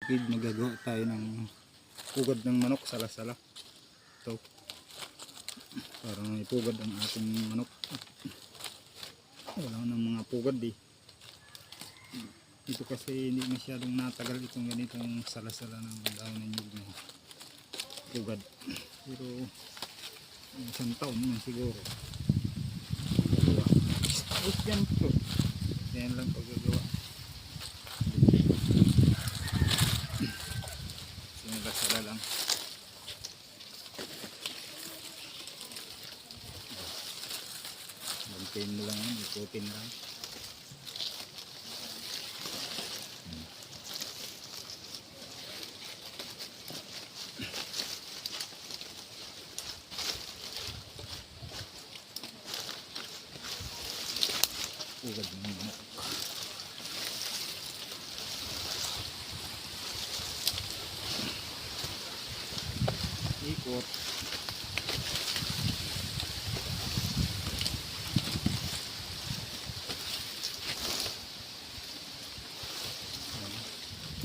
Magagawa tayo ng pugad ng manok, sala-sala. Ito para may pugad ang ating manok. Wala nang mga pugad eh. Ito kasi hindi masyadong natagal itong ganitong sala-sala ng daon ng nyug na pugad. Pero isang taon man siguro. Tapos yan po. Yan lang paggagawa. Sala lang. Bantayin mo lang yun, ikutin lang. Pugad ng manok. Ikot.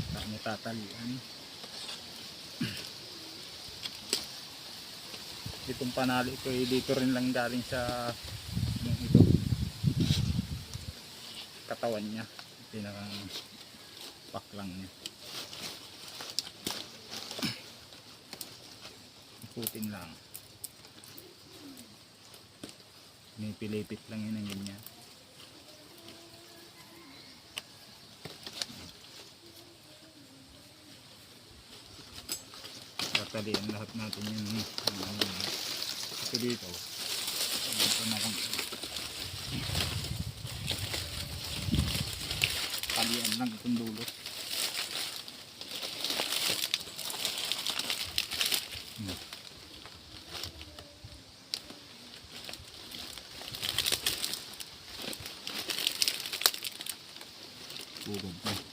Kami tatalian. Itong panali ko dito rin lang galing sa ito katawan niya, pinakang paklang niya. Ikutin lang. May pilipit lang yun ang ganyan. Tatalian lahat natin yung ito dito. Ito na kung talian lang itong dulo. Pugad na.